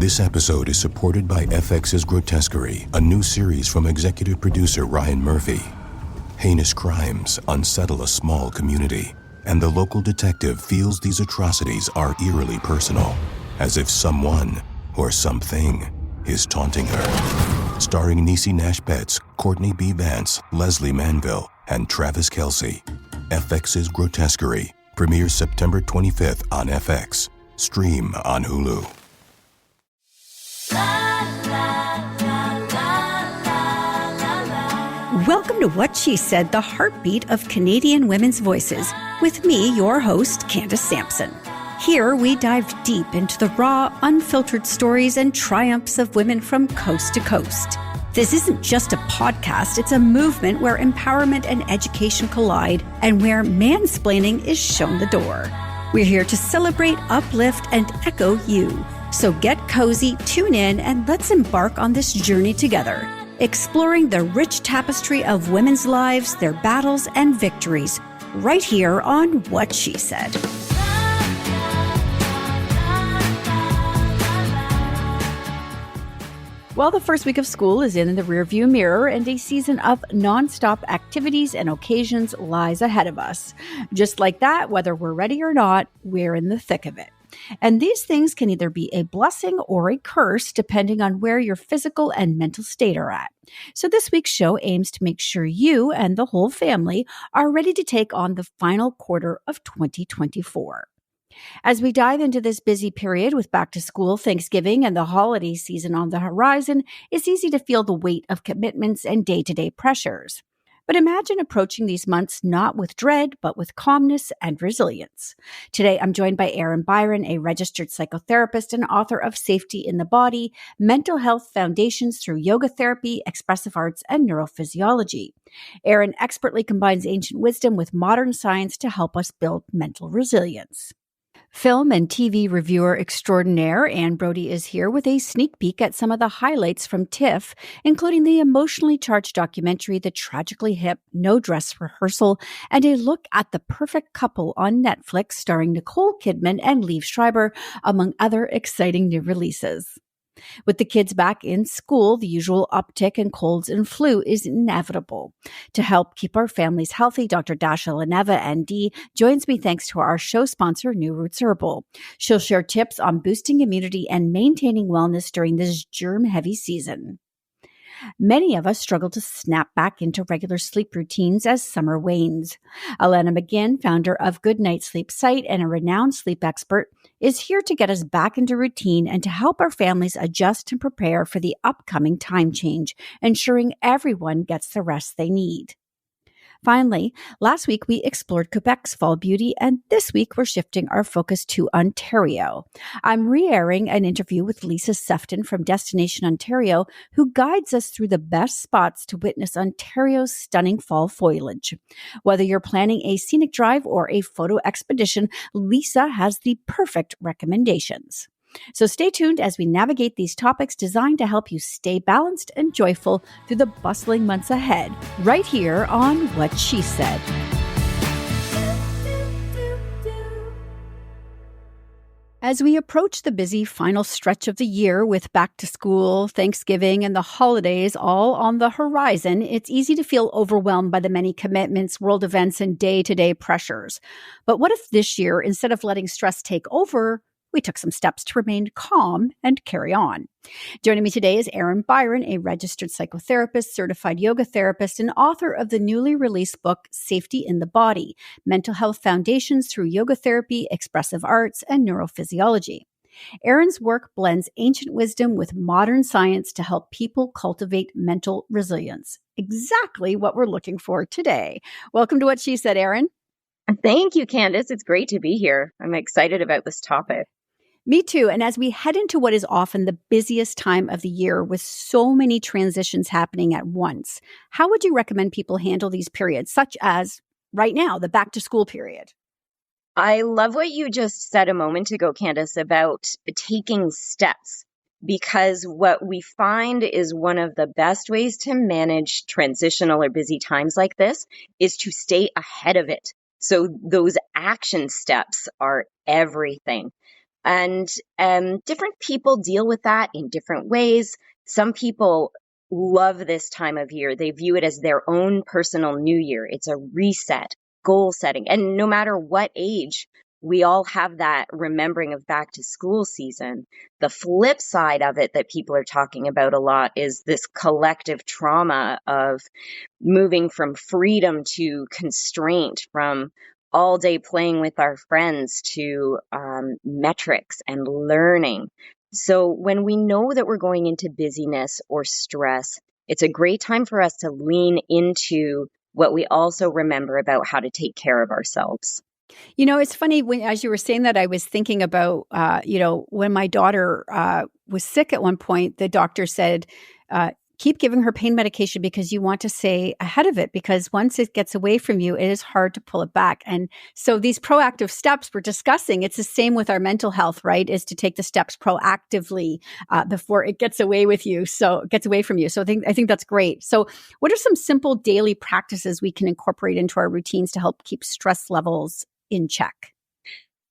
This episode is supported by FX's Grotesquerie, a new series from executive producer Ryan Murphy. Heinous crimes unsettle a small community, and the local detective feels these atrocities are eerily personal, as if someone or something is taunting her. Starring Niecy Nash-Betts, Courtney B. Vance, Leslie Manville, and Travis Kelce. FX's Grotesquerie premieres September 25th on FX. Stream on Hulu. Welcome to What She Said, the heartbeat of Canadian women's voices, with me, your host, Candace Sampson. Here, we dive deep into the raw, unfiltered stories and triumphs of women from coast to coast. This isn't just a podcast, it's a movement where empowerment and education collide and where mansplaining is shown the door. We're here to celebrate, uplift, and echo you. So get cozy, tune in, and let's embark on this journey together, exploring the rich tapestry of women's lives, their battles, and victories, right here on What She Said. Well, the first week of school is in the rearview mirror, and a season of nonstop activities and occasions lies ahead of us. Just like that, whether we're ready or not, we're in the thick of it. And these things can either be a blessing or a curse, depending on where your physical and mental state are at. So this week's show aims to make sure you and the whole family are ready to take on the final quarter of 2024. As we dive into this busy period with back to school, Thanksgiving, and the holiday season on the horizon, it's easy to feel the weight of commitments and day-to-day pressures. But imagine approaching these months not with dread, but with calmness and resilience. Today, I'm joined by Erin Byron, a registered psychotherapist and author of Safety in the Body, Mental Health Foundations Through Yoga Therapy, Expressive Arts, and Neurophysiology. Erin expertly combines ancient wisdom with modern science to help us build mental resilience. Film and TV reviewer extraordinaire Anne Brodie is here with a sneak peek at some of the highlights from TIFF, including the emotionally charged documentary The Tragically Hip, No Dress Rehearsal, and a look at The Perfect Couple on Netflix starring Nicole Kidman and Liev Schreiber, among other exciting new releases. With the kids back in school, the usual uptick in colds and flu is inevitable. To help keep our families healthy, Dr. Dasha Leneva, ND, joins me thanks to our show sponsor, New Roots Herbal. She'll share tips on boosting immunity and maintaining wellness during this germ-heavy season. Many of us struggle to snap back into regular sleep routines as summer wanes. Alanna McGinn, founder of Good Night Sleep site and a renowned sleep expert, is here to get us back into routine and to help our families adjust and prepare for the upcoming time change, ensuring everyone gets the rest they need. Finally, last week we explored Quebec's fall beauty, and this week we're shifting our focus to Ontario. I'm re-airing an interview with Liisa Sefton from Destination Ontario, who guides us through the best spots to witness Ontario's stunning fall foliage. Whether you're planning a scenic drive or a photo expedition, Liisa has the perfect recommendations. So stay tuned as we navigate these topics designed to help you stay balanced and joyful through the bustling months ahead, right here on What She Said. As we approach the busy final stretch of the year with back to school, Thanksgiving, and the holidays all on the horizon, it's easy to feel overwhelmed by the many commitments, world events, and day-to-day pressures. But what if this year, instead of letting stress take over, we took some steps to remain calm and carry on? Joining me today is Erin Byron, a registered psychotherapist, certified yoga therapist, and author of the newly released book, Safety in the Body, Mental Health Foundations Through Yoga Therapy, Expressive Arts, and Neurophysiology. Erin's work blends ancient wisdom with modern science to help people cultivate mental resilience. Exactly what we're looking for today. Welcome to What She Said, Erin. Thank you, Candace. It's great to be here. I'm excited about this topic. Me too. And as we head into what is often the busiest time of the year with so many transitions happening at once, how would you recommend people handle these periods, such as right now, the back to school period? I love what you just said a moment ago, Candace, about taking steps, because what we find is one of the best ways to manage transitional or busy times like this is to stay ahead of it. So those action steps are everything. And different people deal with that in different ways. Some people love this time of year. They view it as their own personal new year. It's a reset, goal setting. And no matter what age, we all have that remembering of back to school season. The flip side of it that people are talking about a lot is this collective trauma of moving from freedom to constraint, from all day playing with our friends to metrics and learning. So when we know that we're going into busyness or stress, it's a great time for us to lean into what we also remember about how to take care of ourselves. You know, it's funny as you were saying that, I was thinking about, when my daughter was sick at one point, the doctor said, keep giving her pain medication because you want to stay ahead of it, because once it gets away from you, it is hard to pull it back. And so these proactive steps we're discussing, it's the same with our mental health, right? Is to take the steps proactively before it gets away with you. So it gets away from you. So I think that's great. So what are some simple daily practices we can incorporate into our routines to help keep stress levels in check?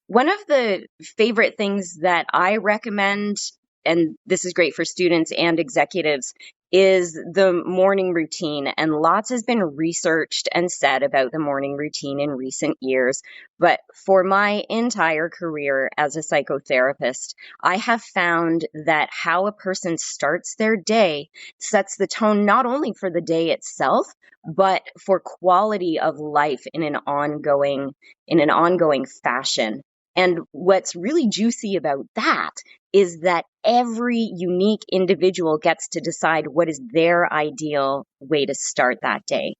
One of the favorite things that I recommend, and this is great for students and executives, is the morning routine. And lots has been researched and said about the morning routine in recent years. But for my entire career as a psychotherapist, I have found that how a person starts their day sets the tone not only for the day itself, but for quality of life in an ongoing fashion. And what's really juicy about that is that every unique individual gets to decide what is their ideal way to start that day.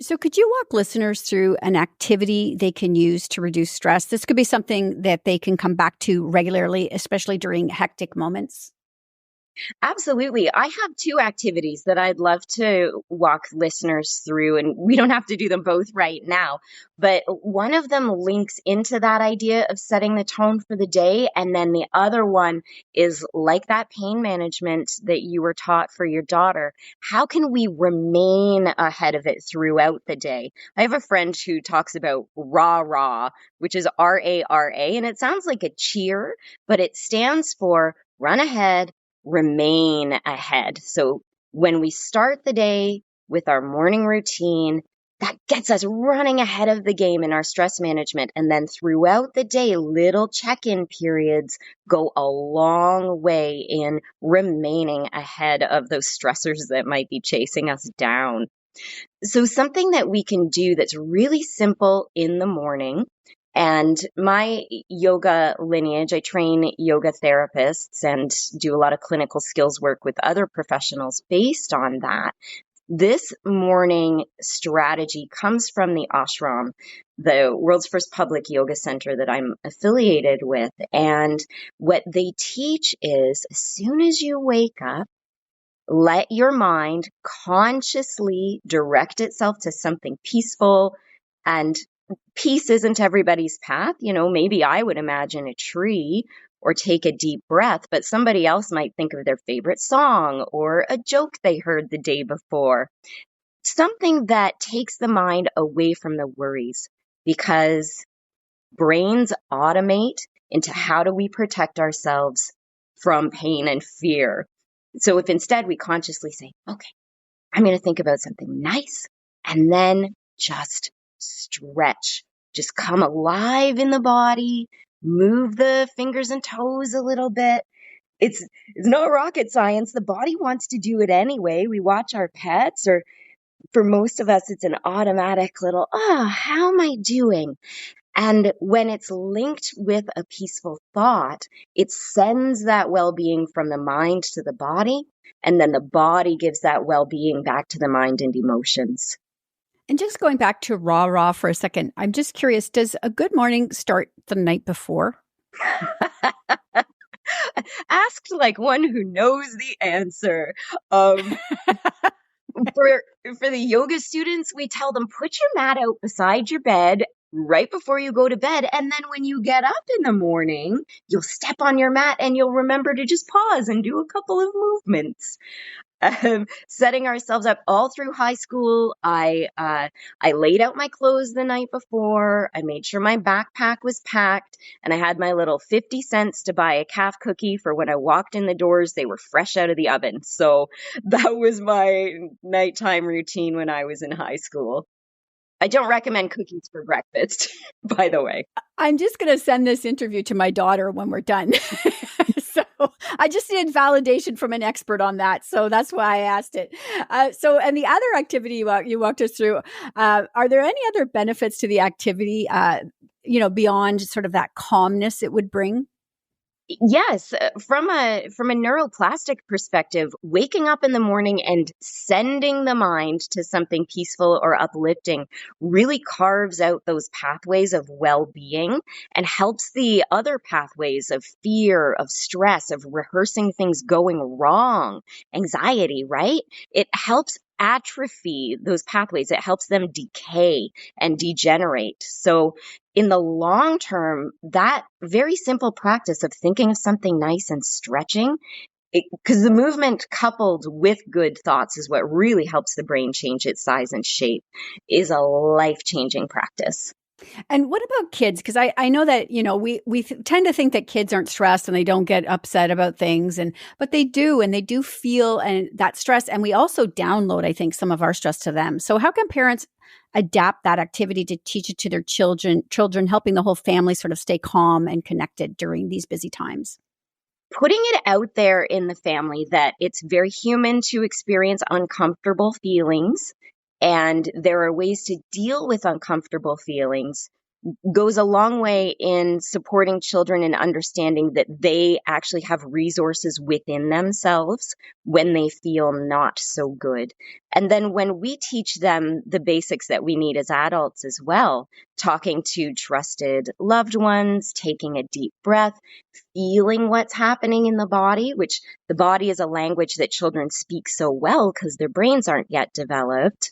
So could you walk listeners through an activity they can use to reduce stress? This could be something that they can come back to regularly, especially during hectic moments. Absolutely. I have two activities that I'd love to walk listeners through, and we don't have to do them both right now. But one of them links into that idea of setting the tone for the day. And then the other one is like that pain management that you were taught for your daughter. How can we remain ahead of it throughout the day? I have a friend who talks about RAH, which is RARA, and it sounds like a cheer, but it stands for run ahead, remain ahead. So when we start the day with our morning routine, that gets us running ahead of the game in our stress management. And then throughout the day, little check-in periods go a long way in remaining ahead of those stressors that might be chasing us down. So something that we can do that's really simple in the morning. And my yoga lineage, I train yoga therapists and do a lot of clinical skills work with other professionals based on that. This morning strategy comes from the ashram, the world's first public yoga center that I'm affiliated with. And what they teach is as soon as you wake up, let your mind consciously direct itself to something peaceful. And peace isn't everybody's path. You know, maybe I would imagine a tree or take a deep breath, but somebody else might think of their favorite song or a joke they heard the day before. Something that takes the mind away from the worries, because brains automate into how do we protect ourselves from pain and fear. So if instead we consciously say, okay, I'm going to think about something nice, and then just stretch, just come alive in the body, move the fingers and toes a little bit. It's not rocket science. The body wants to do it anyway. We watch our pets, or for most of us, it's an automatic little, how am I doing? And when it's linked with a peaceful thought, it sends that well-being from the mind to the body, and then the body gives that well-being back to the mind and emotions. And just going back to RAH for a second, I'm just curious, does a good morning start the night before? Asked like one who knows the answer. For the yoga students, we tell them, put your mat out beside your bed right before you go to bed. And then when you get up in the morning, you'll step on your mat and you'll remember to just pause and do a couple of movements. setting ourselves up all through high school. I laid out my clothes the night before. I made sure my backpack was packed, and I had my little 50 cents to buy a calf cookie for when I walked in the doors. They were fresh out of the oven. So that was my nighttime routine when I was in high school. I don't recommend cookies for breakfast, by the way. I'm just going to send this interview to my daughter when we're done. So I just need validation from an expert on that. So that's why I asked it. And the other activity you walked us through, are there any other benefits to the activity, beyond sort of that calmness it would bring? Yes, from a neuroplastic perspective, waking up in the morning and sending the mind to something peaceful or uplifting really carves out those pathways of well-being and helps the other pathways of fear, of stress, of rehearsing things going wrong, anxiety, right? It helps atrophy those pathways. It helps them decay and degenerate. So in the long term, that very simple practice of thinking of something nice and stretching, because the movement coupled with good thoughts is what really helps the brain change its size and shape, is a life-changing practice. And what about kids? Because I know that, we tend to think that kids aren't stressed and they don't get upset about things, but they do, and they do feel that stress. And we also download, I think, some of our stress to them. So how can parents adapt that activity to teach it to their children, helping the whole family sort of stay calm and connected during these busy times? Putting it out there in the family that it's very human to experience uncomfortable feelings, and there are ways to deal with uncomfortable feelings, goes a long way in supporting children and understanding that they actually have resources within themselves when they feel not so good. And then when we teach them the basics that we need as adults as well, talking to trusted loved ones, taking a deep breath, feeling what's happening in the body, which the body is a language that children speak so well because their brains aren't yet developed.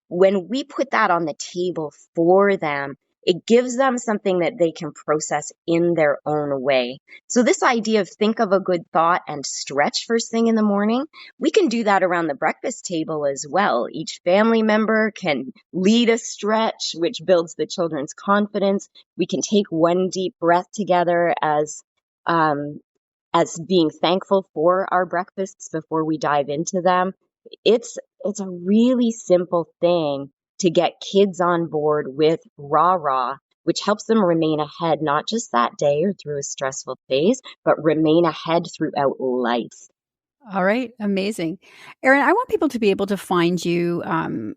When we put that on the table for them, it gives them something that they can process in their own way. So this idea of think of a good thought and stretch first thing in the morning, we can do that around the breakfast table as well. Each family member can lead a stretch, which builds the children's confidence. We can take one deep breath together as being thankful for our breakfasts before we dive into them. It's a really simple thing to get kids on board with rah-rah, which helps them remain ahead, not just that day or through a stressful phase, but remain ahead throughout life. All right. Amazing. Erin, I want people to be able to find you.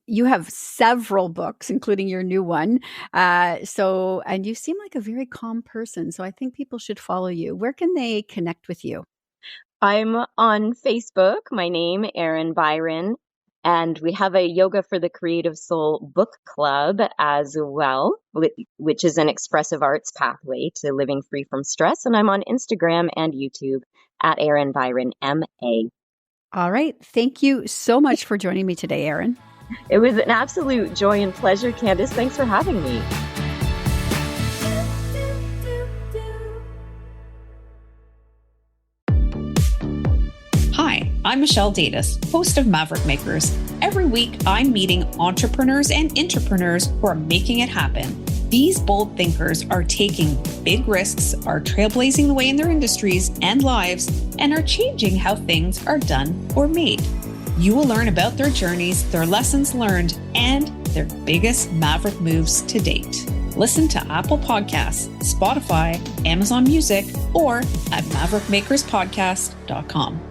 You have several books, including your new one. And you seem like a very calm person. So I think people should follow you. Where can they connect with you? I'm on Facebook. My name, Erin Byron. And we have a Yoga for the Creative Soul book club as well, which is an expressive arts pathway to living free from stress. And I'm on Instagram and YouTube at Erin Byron, MA. All right. Thank you so much for joining me today, Erin. It was an absolute joy and pleasure, Candace. Thanks for having me. Hi, I'm Michelle Davis, host of Maverick Makers. Every week, I'm meeting entrepreneurs and intrapreneurs who are making it happen. These bold thinkers are taking big risks, are trailblazing the way in their industries and lives, and are changing how things are done or made. You will learn about their journeys, their lessons learned, and their biggest Maverick moves to date. Listen to Apple Podcasts, Spotify, Amazon Music, or at maverickmakerspodcast.com.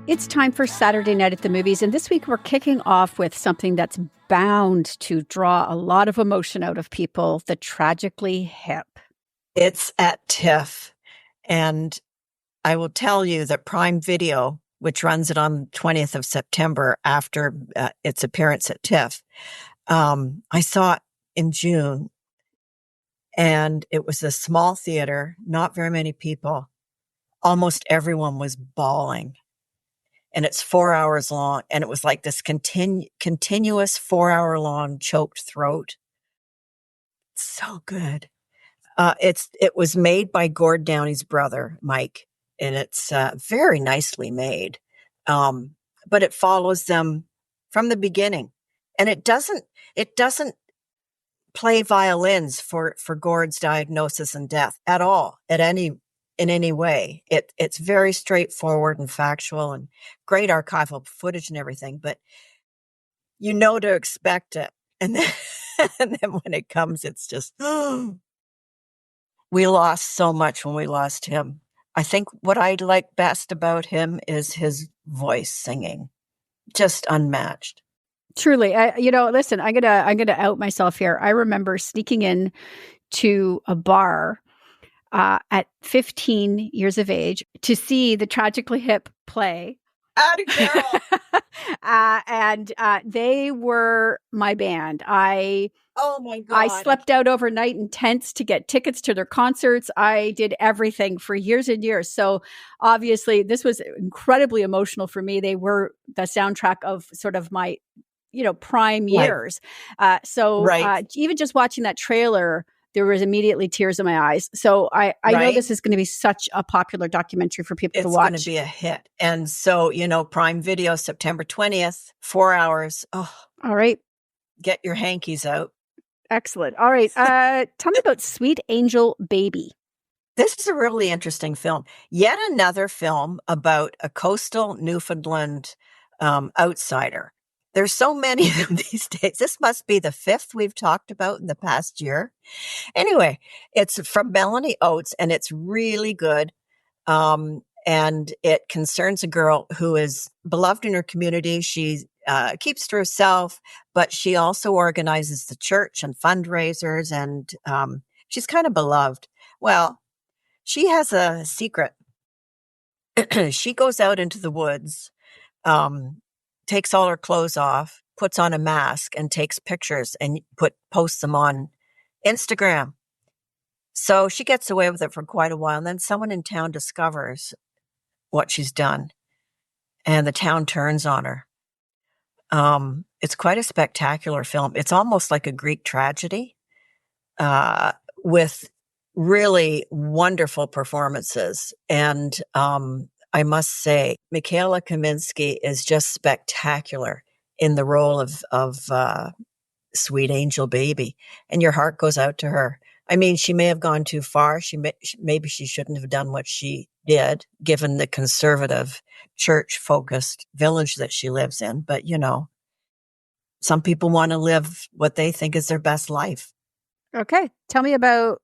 It's time for Saturday Night at the Movies, and this week we're kicking off with something that's bound to draw a lot of emotion out of people, the Tragically Hip. It's at TIFF, and I will tell you that Prime Video, which runs it on the 20th of September after its appearance at TIFF, I saw it in June, and it was a small theater, not very many people. Almost everyone was bawling. And it's 4 hours long. And it was like this continuous 4 hour long choked throat. So good. It was made by Gord Downey's brother, Mike, and it's very nicely made. But it follows them from the beginning, and it doesn't play violins for Gord's diagnosis and death at all, in any way. It's very straightforward and factual, and great archival footage and everything. But you know to expect it, and then and then when it comes, it's just. We lost so much when we lost him. I think what I like best about him is his voice singing, just unmatched. Truly, listen, I'm gonna out myself here. I remember sneaking in to a bar at 15 years of age to see the Tragically Hip play. Atta girl. And they were my band. Oh my God. I slept out overnight in tents to get tickets to their concerts. I did everything for years and years. So obviously this was incredibly emotional for me. They were the soundtrack of sort of my, prime years. Even just watching that trailer, there was immediately tears in my eyes. So I know this is going to be such a popular documentary for people to watch. It's going to be a hit. And so, Prime Video, September 20th, 4 hours. Oh, all right. Get your hankies out. Excellent. All right. Tell me about Sweet Angel Baby. This is a really interesting film. Yet another film about a coastal Newfoundland outsider. There's so many of them these days. This must be the 5th we've talked about in the past year. Anyway, it's from Melanie Oates, and it's really good. And it concerns a girl who is beloved in her community. She keeps to herself, but she also organizes the church and fundraisers, and she's kind of beloved. Well, she has a secret. She goes out into the woods, takes all her clothes off, puts on a mask, and takes pictures and posts them on Instagram. So she gets away with it for quite a while. And then someone in town discovers what she's done, and the town turns on her. It's quite a spectacular film. It's almost like a Greek tragedy, with really wonderful performances. And I must say, Michaela Kaminski is just spectacular in the role of Sweet Angel Baby, and your heart goes out to her. I mean, she may have gone too far. Maybe she shouldn't have done what she did, given the conservative, church-focused village that she lives in. But, some people want to live what they think is their best life. Okay. Tell me about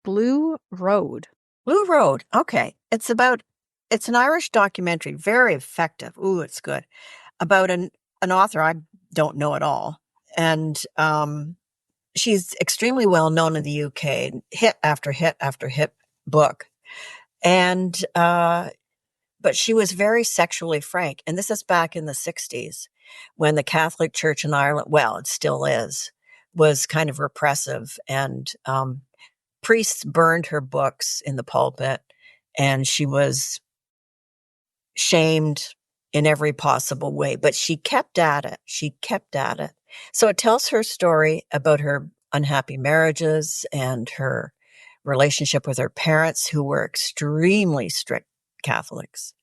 Blue Road. Blue Road. Okay. It's an Irish documentary, very effective. Ooh, it's good. About an author I don't know at all. And she's extremely well known in the UK, hit after hit after hit book. And but she was very sexually frank. And this is back in the 60s when the Catholic Church in Ireland, well, it still is, was kind of repressive. And priests burned her books in the pulpit, and she was shamed in every possible way. But she kept at it. So it tells her story about her unhappy marriages and her relationship with her parents, who were extremely strict Catholics.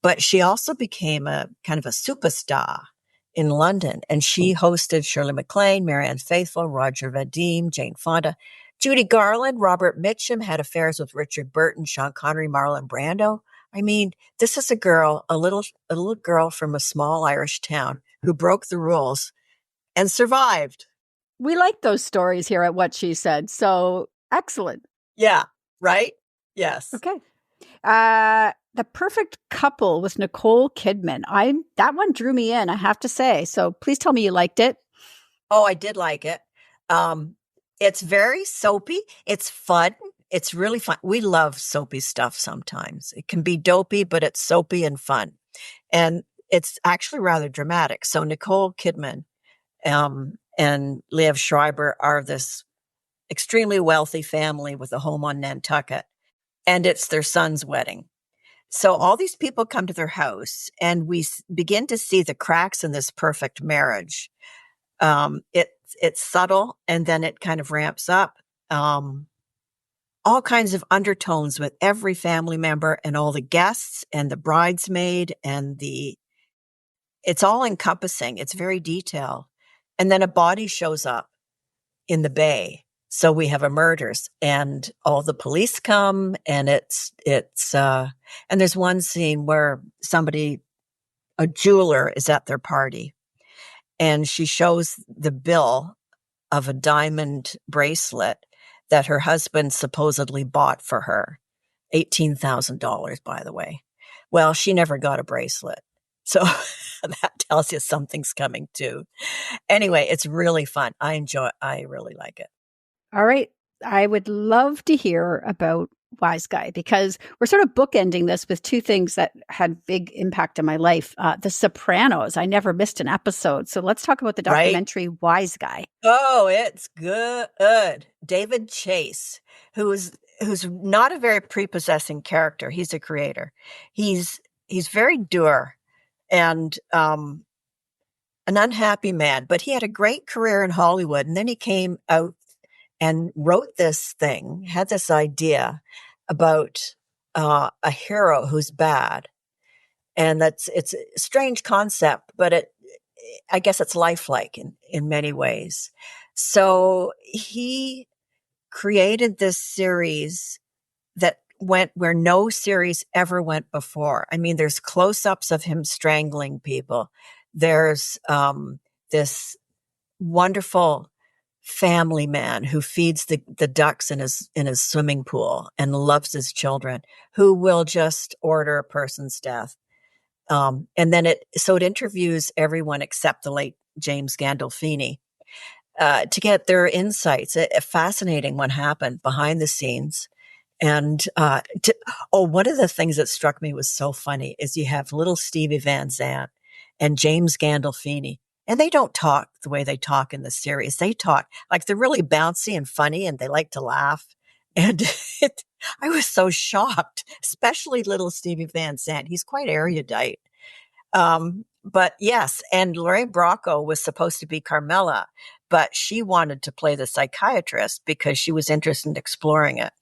But she also became a kind of a superstar in London, and she hosted Shirley MacLaine, Marianne Faithfull, Roger Vadim, Jane Fonda, Judy Garland, Robert Mitchum, had affairs with Richard Burton, Sean Connery, Marlon Brando. I mean, this is a little girl from a small Irish town who broke the rules and survived. We like those stories here at What She Said. So excellent. Yeah. Right? Yes. Okay. The Perfect Couple with Nicole Kidman. That one drew me in, I have to say. So please tell me you liked it. Oh, I did like it. It's very soapy. It's fun. It's really fun. We love soapy stuff sometimes. It can be dopey, but it's soapy and fun. And it's actually rather dramatic. So Nicole Kidman and Liev Schreiber are this extremely wealthy family with a home on Nantucket, and it's their son's wedding. So all these people come to their house, and we begin to see the cracks in this perfect marriage. It it's subtle, and then it kind of ramps up. All kinds of undertones with every family member and all the guests and the bridesmaid and it's all encompassing. It's very detailed. And then a body shows up in the bay. So we have a murders and all the police come, and and there's one scene where a jeweler is at their party, and she shows the bill of a diamond bracelet that her husband supposedly bought for her. $18,000, by the way. Well, she never got a bracelet. So that tells you something's coming too. Anyway, it's really fun. I really like it. All right. I would love to hear about Wise Guy, because we're sort of bookending this with two things that had big impact on my life. The Sopranos. I never missed an episode. So let's talk about the documentary Wise Guy. Oh, it's good. David Chase, who's not a very prepossessing character. He's a creator. He's very dour and an unhappy man, but he had a great career in Hollywood. And then he came out and wrote this thing, had this idea about a hero who's bad. And it's a strange concept, but I guess it's lifelike in many ways. So he created this series that went where no series ever went before. I mean, there's close-ups of him strangling people. There's this wonderful family man who feeds the ducks in his swimming pool and loves his children, who will just order a person's death. And then it interviews everyone except the late James Gandolfini to get their insights. Fascinating what happened behind the scenes. And one of the things that struck me was so funny is you have little Stevie Van Zandt and James Gandolfini, and they don't talk the way they talk in the series. They talk like they're really bouncy and funny, and they like to laugh. And I was so shocked, especially little Stevie Van Zandt. He's quite erudite. But yes, and Lorraine Bracco was supposed to be Carmela, but she wanted to play the psychiatrist because she was interested in exploring it.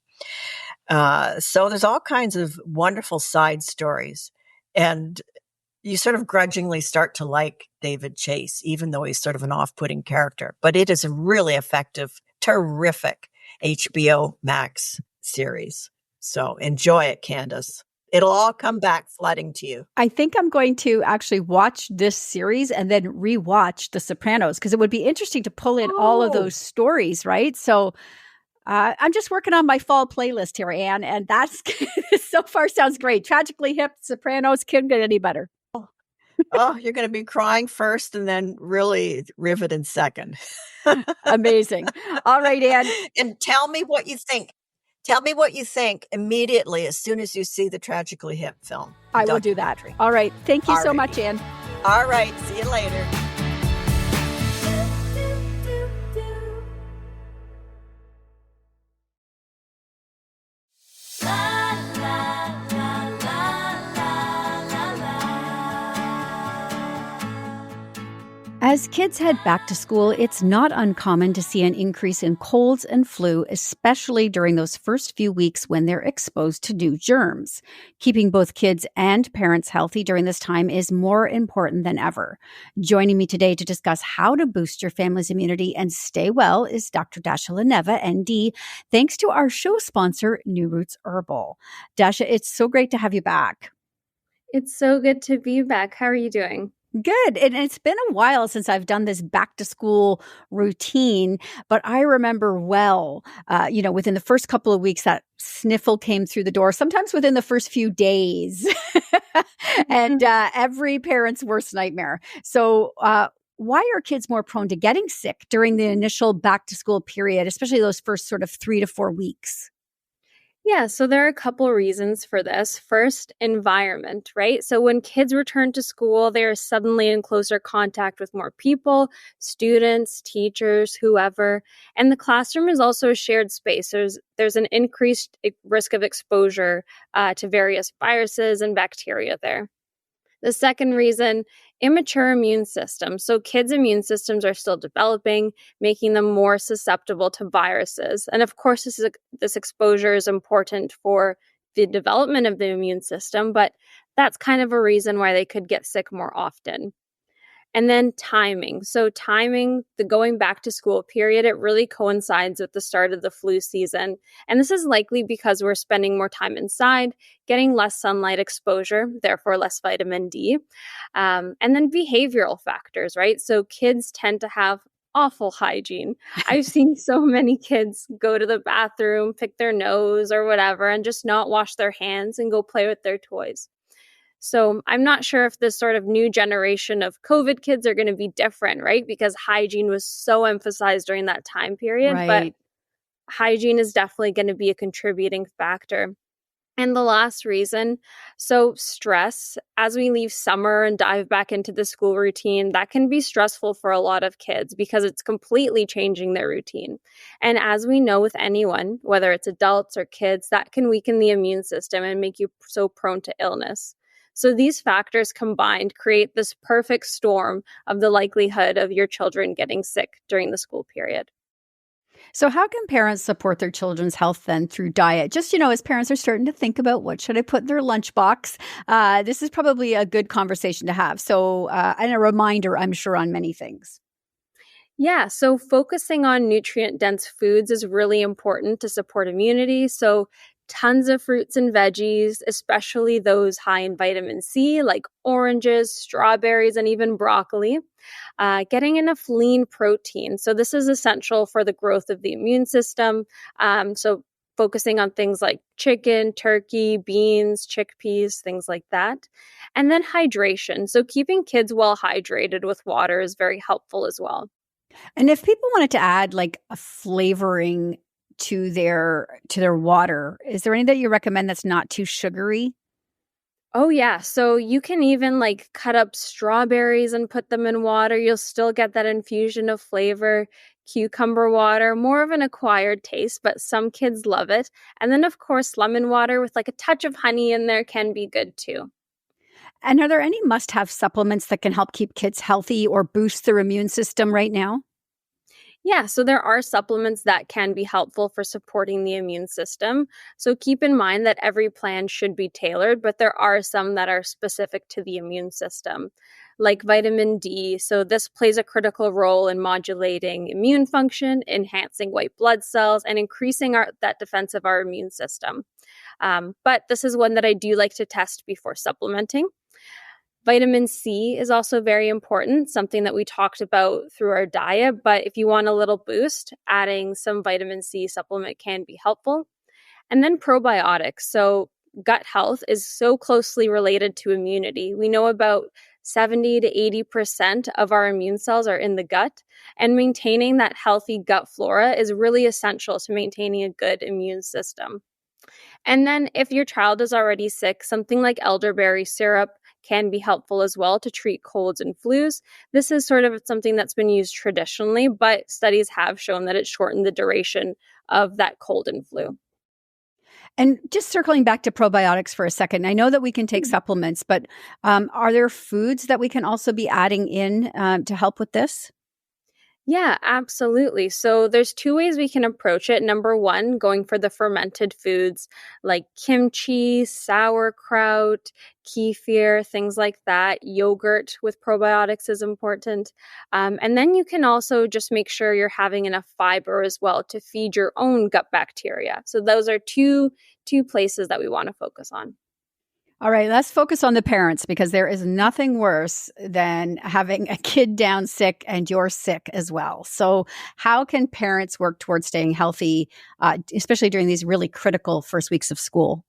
So there's all kinds of wonderful side stories, and you sort of grudgingly start to like David Chase, even though he's sort of an off-putting character. But it is a really effective, terrific HBO Max series. So enjoy it, Candace. It'll all come back flooding to you. I think I'm going to actually watch this series and then rewatch The Sopranos, because it would be interesting to pull in all of those stories, right? So I'm just working on my fall playlist here, Anne, and that's so far sounds great. Tragically Hip, Sopranos, couldn't get any better. Oh, you're going to be crying first and then really riveted second. Amazing. All right, Anne. And tell me what you think. Tell me what you think immediately as soon as you see the Tragically Hip film. I will do that. All right. Thank you so much, Anne. All right. See you later. As kids head back to school, it's not uncommon to see an increase in colds and flu, especially during those first few weeks when they're exposed to new germs. Keeping both kids and parents healthy during this time is more important than ever. Joining me today to discuss how to boost your family's immunity and stay well is Dr. Dasha Leneva, ND, thanks to our show sponsor, New Roots Herbal. Dasha, it's so great to have you back. It's so good to be back. How are you doing? Good. And it's been a while since I've done this back to school routine, but I remember well, within the first couple of weeks, that sniffle came through the door, sometimes within the first few days, and every parent's worst nightmare. So, why are kids more prone to getting sick during the initial back to school period, especially those first sort of 3 to 4 weeks? Yeah, so there are a couple reasons for this. First, environment, right? So when kids return to school, they are suddenly in closer contact with more people, students, teachers, whoever. And the classroom is also a shared space. There's an increased risk of exposure to various viruses and bacteria there. The second reason, immature immune systems. So kids' immune systems are still developing, making them more susceptible to viruses. And of course, this exposure is important for the development of the immune system, but that's kind of a reason why they could get sick more often. And then timing. So timing, the going back to school period, it really coincides with the start of the flu season. And this is likely because we're spending more time inside, getting less sunlight exposure, therefore less vitamin D. And then behavioral factors, right? So kids tend to have awful hygiene. I've seen so many kids go to the bathroom, pick their nose or whatever, and just not wash their hands and go play with their toys. So I'm not sure if this sort of new generation of COVID kids are going to be different, right? Because hygiene was so emphasized during that time period, but Right. hygiene is definitely going to be a contributing factor. And the last reason, so stress, as we leave summer and dive back into the school routine, that can be stressful for a lot of kids because it's completely changing their routine. And as we know with anyone, whether it's adults or kids, that can weaken the immune system and make you so prone to illness. So these factors combined create this perfect storm of the likelihood of your children getting sick during the school period. So how can parents support their children's health then through diet? Just, as parents are starting to think about what should I put in their lunchbox, this is probably a good conversation to have. So, and a reminder, I'm sure, on many things. Yeah, so focusing on nutrient-dense foods is really important to support immunity. So tons of fruits and veggies, especially those high in vitamin C, like oranges, strawberries, and even broccoli. Getting enough lean protein. So this is essential for the growth of the immune system. So focusing on things like chicken, turkey, beans, chickpeas, things like that. And then hydration. So keeping kids well hydrated with water is very helpful as well. And if people wanted to add like a flavoring to their water, is there any that you recommend that's not too sugary? Oh yeah, so you can even like cut up strawberries and put them in water. You'll still get that infusion of flavor. Cucumber water, more of an acquired taste, but some kids love it. And then of course, lemon water with like a touch of honey in there can be good too. And are there any must-have supplements that can help keep kids healthy or boost their immune system right now? Yeah, so there are supplements that can be helpful for supporting the immune system. So keep in mind that every plan should be tailored, but there are some that are specific to the immune system, like vitamin D. So this plays a critical role in modulating immune function, enhancing white blood cells, and increasing that defense of our immune system. But this is one that I do like to test before supplementing. Vitamin C is also very important, something that we talked about through our diet. But if you want a little boost, adding some vitamin C supplement can be helpful. And then probiotics. So gut health is so closely related to immunity. We know about 70 to 80% of our immune cells are in the gut, and maintaining that healthy gut flora is really essential to maintaining a good immune system. And then if your child is already sick, something like elderberry syrup can be helpful as well to treat colds and flus. This is sort of something that's been used traditionally, but studies have shown that it shortened the duration of that cold and flu. And just circling back to probiotics for a second, I know that we can take supplements, but are there foods that we can also be adding in to help with this? Yeah, absolutely. So there's two ways we can approach it. Number one, going for the fermented foods like kimchi, sauerkraut, kefir, things like that. Yogurt with probiotics is important. And then you can also just make sure you're having enough fiber as well to feed your own gut bacteria. So those are two places that we want to focus on. All right, let's focus on the parents because there is nothing worse than having a kid down sick and you're sick as well. So how can parents work towards staying healthy, especially during these really critical first weeks of school?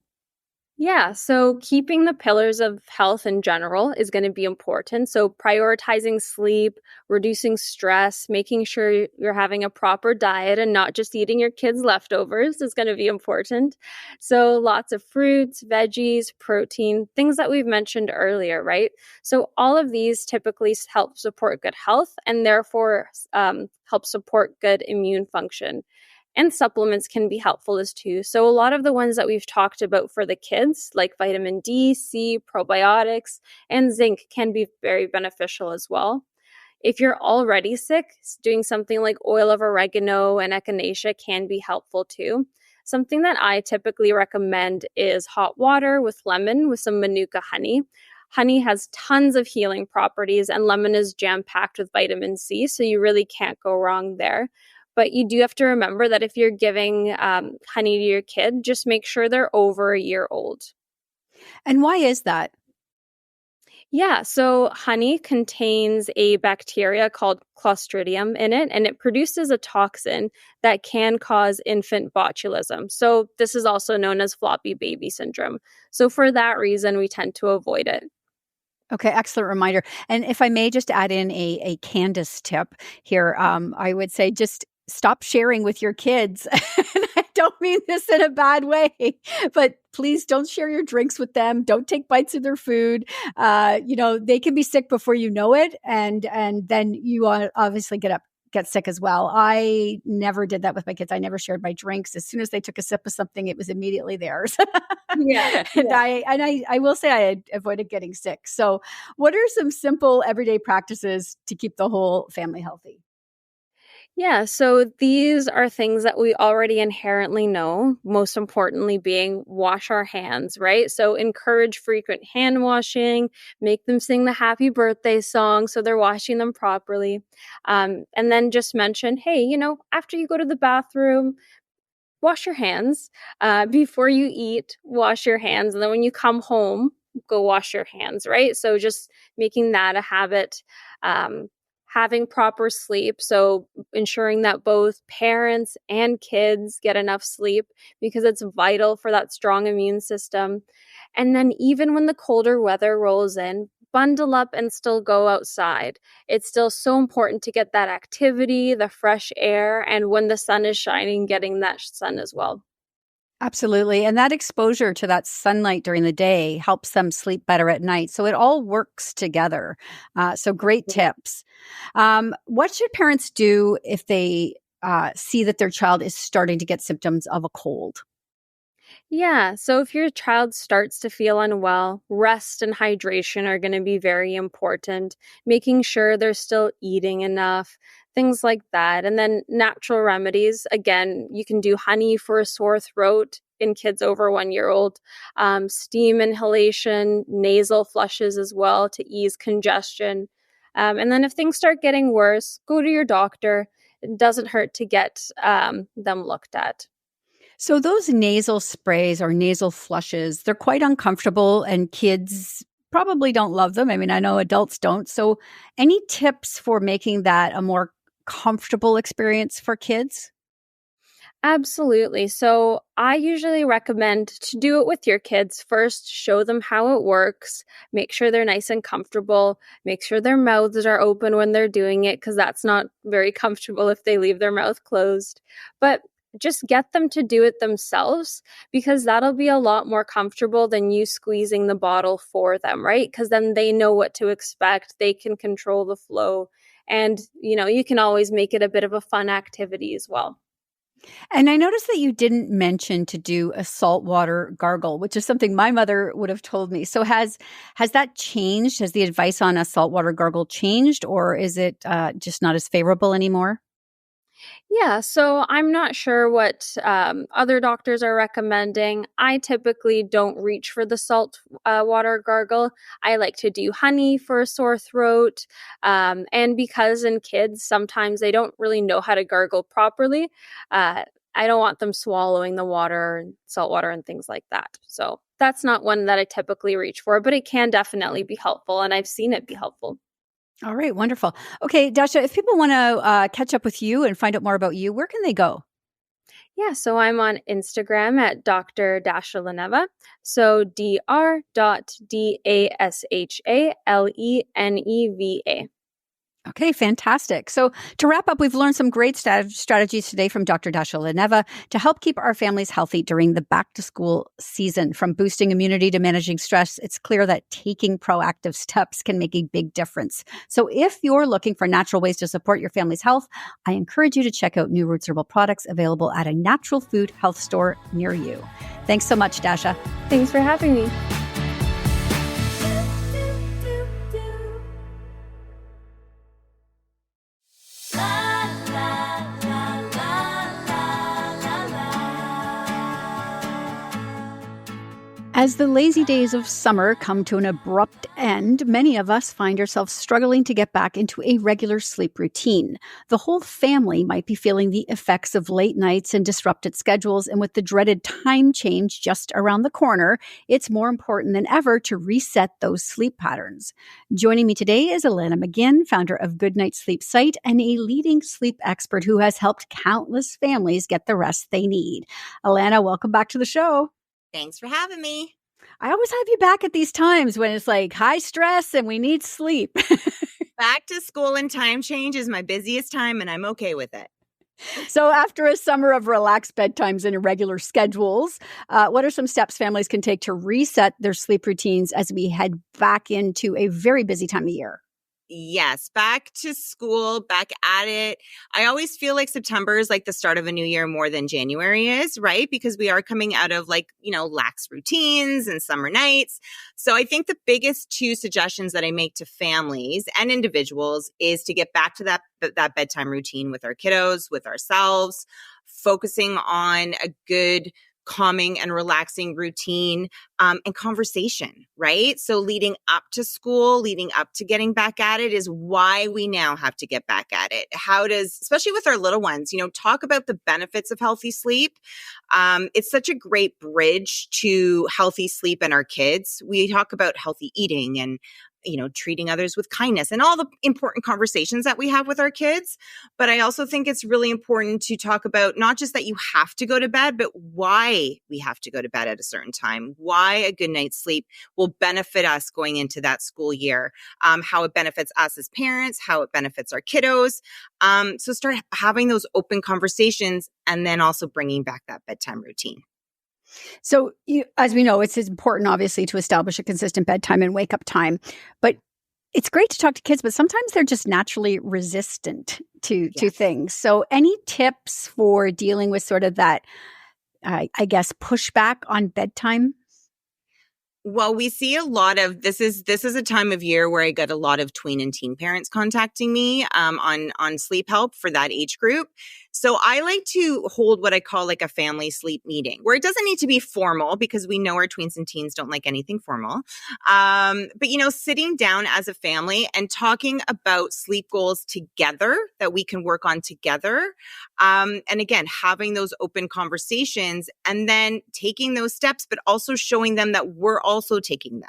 Yeah, so keeping the pillars of health in general is going to be important. So prioritizing sleep, reducing stress, making sure you're having a proper diet and not just eating your kids' leftovers is going to be important. So lots of fruits, veggies, protein, things that we've mentioned earlier, right? So all of these typically help support good health and therefore help support good immune function. And supplements can be helpful as too. So a lot of the ones that we've talked about for the kids, like vitamin D, C, probiotics, and zinc, can be very beneficial as well. If you're already sick, doing something like oil of oregano and echinacea can be helpful too. Something that I typically recommend is hot water with lemon with some manuka honey. Honey has tons of healing properties, and lemon is jam-packed with vitamin C, so you really can't go wrong there. But you do have to remember that if you're giving honey to your kid, just make sure they're over a year old. And why is that? Yeah, so honey contains a bacteria called Clostridium in it, and it produces a toxin that can cause infant botulism. So this is also known as floppy baby syndrome. So for that reason, we tend to avoid it. Okay, excellent reminder. And if I may just add in a Candace tip here, I would say just stop sharing with your kids. And I don't mean this in a bad way, but please don't share your drinks with them. Don't take bites of their food. They can be sick before you know it, and then you obviously get sick as well. I never did that with my kids. I never shared my drinks. As soon as they took a sip of something, it was immediately theirs. Yeah. And I will say I had avoided getting sick. So what are some simple everyday practices to keep the whole family healthy? Yeah, so these are things that we already inherently know, most importantly being wash our hands, right? So encourage frequent hand washing, make them sing the happy birthday song so they're washing them properly. And then just mention, hey, after you go to the bathroom, wash your hands. Before you eat, wash your hands. And then when you come home, go wash your hands, right? So just making that a habit. Having proper sleep. So ensuring that both parents and kids get enough sleep because it's vital for that strong immune system. And then even when the colder weather rolls in, bundle up and still go outside. It's still so important to get that activity, the fresh air, and when the sun is shining, getting that sun as well. Absolutely. And that exposure to that sunlight during the day helps them sleep better at night. So it all works together. So great tips. What should parents do if they see that their child is starting to get symptoms of a cold? Yeah, so if your child starts to feel unwell, rest and hydration are going to be very important. Making sure they're still eating enough, things like that. And then natural remedies. Again, you can do honey for a sore throat in kids over 1 year old, steam inhalation, nasal flushes as well to ease congestion. And then if things start getting worse, go to your doctor. It doesn't hurt to get them looked at. So those nasal sprays or nasal flushes, they're quite uncomfortable and kids probably don't love them. I mean, I know adults don't. So any tips for making that a more comfortable experience for kids? Absolutely. So I usually recommend to do it with your kids. First, show them how it works, make sure they're nice and comfortable, make sure their mouths are open when they're doing it, because that's not very comfortable if they leave their mouth closed. But just get them to do it themselves, because that'll be a lot more comfortable than you squeezing the bottle for them, right? Because then they know what to expect. They can control the flow. And, you can always make it a bit of a fun activity as well. And I noticed that you didn't mention to do a saltwater gargle, which is something my mother would have told me. So has that changed? Has the advice on a saltwater gargle changed, or is it just not as favorable anymore? Yeah, so I'm not sure what other doctors are recommending. I typically don't reach for the salt water gargle. I like to do honey for a sore throat. And because in kids, sometimes they don't really know how to gargle properly, I don't want them swallowing the water, salt water, and things like that. So that's not one that I typically reach for, but it can definitely be helpful, and I've seen it be helpful. All right, wonderful. Okay, Dasha, if people want to catch up with you and find out more about you, where can they go? Yeah, so I'm on Instagram at Dr. Dasha Leneva. So dr.dashaleneva. Okay, fantastic. So to wrap up, we've learned some great strategies today from Dr. Dasha Leneva to help keep our families healthy during the back to school season. From boosting immunity to managing stress, it's clear that taking proactive steps can make a big difference. So if you're looking for natural ways to support your family's health, I encourage you to check out New Roots Herbal products available at a natural food health store near you. Thanks so much, Dasha. Thanks for having me. As the lazy days of summer come to an abrupt end, many of us find ourselves struggling to get back into a regular sleep routine. The whole family might be feeling the effects of late nights and disrupted schedules, and with the dreaded time change just around the corner, it's more important than ever to reset those sleep patterns. Joining me today is Alanna McGinn, founder of Good Night Sleep Site and a leading sleep expert who has helped countless families get the rest they need. Alanna, welcome back to the show. Thanks for having me. I always have you back at these times when it's like high stress and we need sleep. Back to school and time change is my busiest time, and I'm okay with it. So after a summer of relaxed bedtimes and irregular schedules, what are some steps families can take to reset their sleep routines as we head back into a very busy time of year? Yes, back to school, back at it. I always feel like September is like the start of a new year more than January is, right? Because we are coming out of lax routines and summer nights. So I think the biggest two suggestions that I make to families and individuals is to get back to that bedtime routine with our kiddos, with ourselves, focusing on a good calming and relaxing routine and conversation, right? So leading up to school, leading up to getting back at it is why we now have to get back at it. Especially with our little ones, talk about the benefits of healthy sleep. It's such a great bridge to healthy sleep and our kids. We talk about healthy eating and treating others with kindness and all the important conversations that we have with our kids. But I also think it's really important to talk about not just that you have to go to bed, but why we have to go to bed at a certain time, why a good night's sleep will benefit us going into that school year, how it benefits us as parents, how it benefits our kiddos. So start having those open conversations and then also bringing back that bedtime routine. So as we know, it's important, obviously, to establish a consistent bedtime and wake up time. But it's great to talk to kids, but sometimes they're just naturally resistant to things. So any tips for dealing with sort of that, I guess, pushback on bedtime? Well, we see a lot of this is a time of year where I get a lot of tween and teen parents contacting me on sleep help for that age group. So I like to hold what I call like a family sleep meeting where it doesn't need to be formal because we know our tweens and teens don't like anything formal. But, sitting down as a family and talking about sleep goals together that we can work on together. And again, having those open conversations and then taking those steps, but also showing them that we're also taking